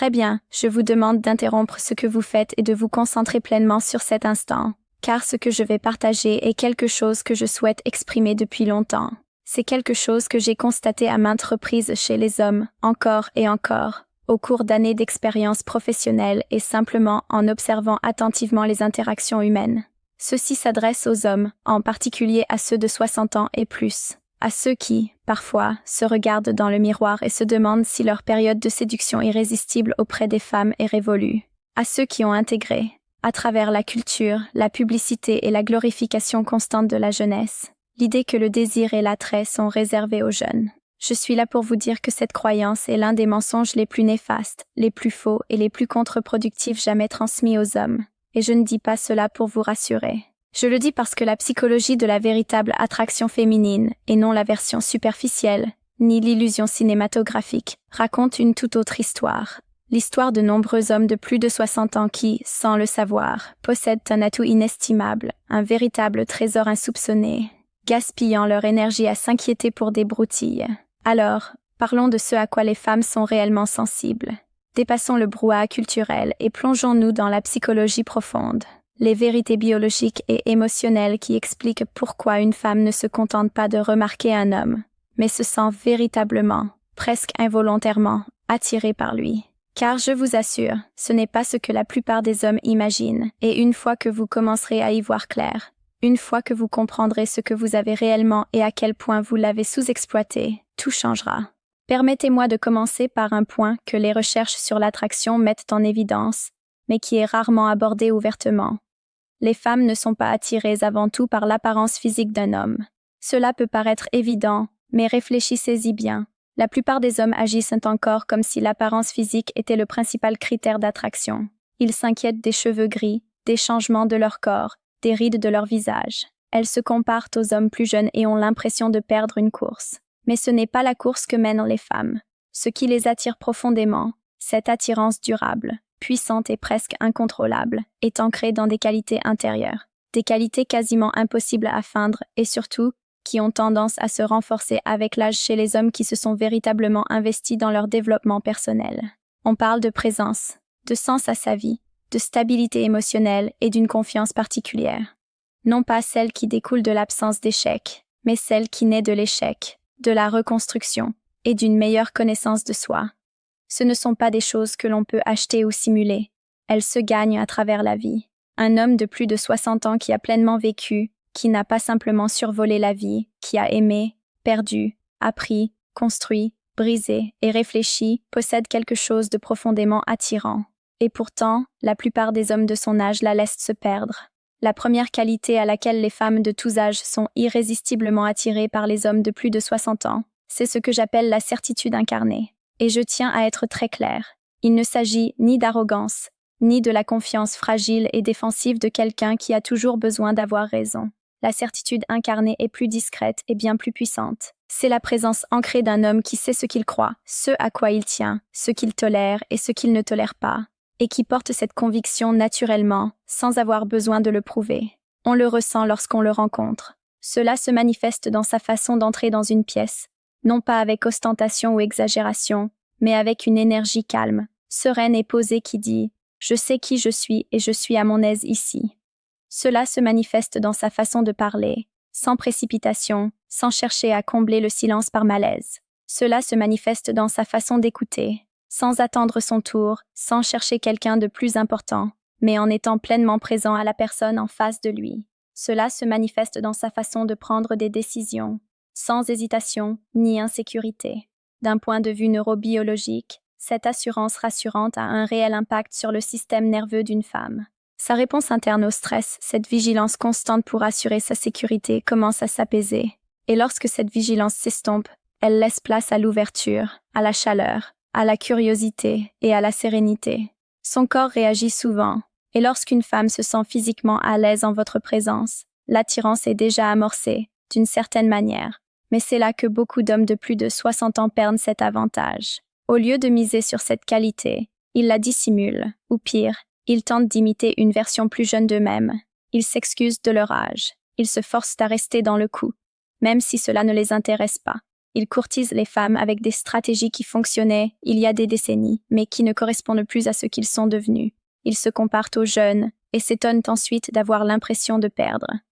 Très bien, je vous demande d'interrompre ce que vous faites et de vous concentrer pleinement sur cet instant, car ce que je vais partager est quelque chose que je souhaite exprimer depuis longtemps. C'est quelque chose que j'ai constaté à maintes reprises chez les hommes, encore et encore, au cours d'années d'expérience professionnelle et simplement en observant attentivement les interactions humaines. Ceci s'adresse aux hommes, en particulier à ceux de 60 ans et plus, à ceux qui, parfois, se regardent dans le miroir et se demandent si leur période de séduction irrésistible auprès des femmes est révolue, à ceux qui ont intégré, à travers la culture, la publicité et la glorification constante de la jeunesse, l'idée que le désir et l'attrait sont réservés aux jeunes. Je suis là pour vous dire que cette croyance est l'un des mensonges les plus néfastes, les plus faux et les plus contre-productifs jamais transmis aux hommes. Et je ne dis pas cela pour vous rassurer. Je le dis parce que la psychologie de la véritable attraction féminine, et non la version superficielle, ni l'illusion cinématographique, raconte une toute autre histoire. L'histoire de nombreux hommes de plus de 60 ans qui, sans le savoir, possèdent un atout inestimable, un véritable trésor insoupçonné, gaspillant leur énergie à s'inquiéter pour des broutilles. Alors, parlons de ce à quoi les femmes sont réellement sensibles. Dépassons le brouhaha culturel et plongeons-nous dans la psychologie profonde, les vérités biologiques et émotionnelles qui expliquent pourquoi une femme ne se contente pas de remarquer un homme, mais se sent véritablement, presque involontairement, attirée par lui. Car je vous assure, ce n'est pas ce que la plupart des hommes imaginent, et une fois que vous commencerez à y voir clair, une fois que vous comprendrez ce que vous avez réellement et à quel point vous l'avez sous-exploité, tout changera. Permettez-moi de commencer par un point que les recherches sur l'attraction mettent en évidence, mais qui est rarement abordé ouvertement. Les femmes ne sont pas attirées avant tout par l'apparence physique d'un homme. Cela peut paraître évident, mais réfléchissez-y bien. La plupart des hommes agissent encore comme si l'apparence physique était le principal critère d'attraction. Ils s'inquiètent des cheveux gris, des changements de leur corps, des rides de leur visage. Elles se comparent aux hommes plus jeunes et ont l'impression de perdre une course. Mais ce n'est pas la course que mènent les femmes. Ce qui les attire profondément, cette attirance durable, puissante et presque incontrôlable, est ancrée dans des qualités intérieures, des qualités quasiment impossibles à feindre et surtout, qui ont tendance à se renforcer avec l'âge chez les hommes qui se sont véritablement investis dans leur développement personnel. On parle de présence, de sens à sa vie, de stabilité émotionnelle et d'une confiance particulière. Non pas celle qui découle de l'absence d'échec, mais celle qui naît de l'échec, de la reconstruction et d'une meilleure connaissance de soi. Ce ne sont pas des choses que l'on peut acheter ou simuler. Elles se gagnent à travers la vie. Un homme de plus de 60 ans qui a pleinement vécu, qui n'a pas simplement survolé la vie, qui a aimé, perdu, appris, construit, brisé et réfléchi, possède quelque chose de profondément attirant. Et pourtant, la plupart des hommes de son âge la laissent se perdre. La première qualité à laquelle les femmes de tous âges sont irrésistiblement attirées par les hommes de plus de 60 ans, c'est ce que j'appelle la certitude incarnée. Et je tiens à être très claire. Il ne s'agit ni d'arrogance, ni de la confiance fragile et défensive de quelqu'un qui a toujours besoin d'avoir raison. La certitude incarnée est plus discrète et bien plus puissante. C'est la présence ancrée d'un homme qui sait ce qu'il croit, ce à quoi il tient, ce qu'il tolère et ce qu'il ne tolère pas, et qui porte cette conviction naturellement, sans avoir besoin de le prouver. On le ressent lorsqu'on le rencontre. Cela se manifeste dans sa façon d'entrer dans une pièce, non pas avec ostentation ou exagération, mais avec une énergie calme, sereine et posée qui dit « Je sais qui je suis et je suis à mon aise ici ». Cela se manifeste dans sa façon de parler, sans précipitation, sans chercher à combler le silence par malaise. Cela se manifeste dans sa façon d'écouter, sans attendre son tour, sans chercher quelqu'un de plus important, mais en étant pleinement présent à la personne en face de lui. Cela se manifeste dans sa façon de prendre des décisions, sans hésitation ni insécurité. D'un point de vue neurobiologique, cette assurance rassurante a un réel impact sur le système nerveux d'une femme. Sa réponse interne au stress, cette vigilance constante pour assurer sa sécurité, commence à s'apaiser. Et lorsque cette vigilance s'estompe, elle laisse place à l'ouverture, à la chaleur, à la curiosité et à la sérénité. Son corps réagit souvent, et lorsqu'une femme se sent physiquement à l'aise en votre présence, l'attirance est déjà amorcée, d'une certaine manière. Mais c'est là que beaucoup d'hommes de plus de 60 ans perdent cet avantage. Au lieu de miser sur cette qualité, ils la dissimulent, ou pire, ils tentent d'imiter une version plus jeune d'eux-mêmes. Ils s'excusent de leur âge. Ils se forcent à rester dans le coup, même si cela ne les intéresse pas. Ils courtisent les femmes avec des stratégies qui fonctionnaient il y a des décennies, mais qui ne correspondent plus à ce qu'ils sont devenus. Ils se comparent aux jeunes et s'étonnent ensuite d'avoir l'impression de perdre.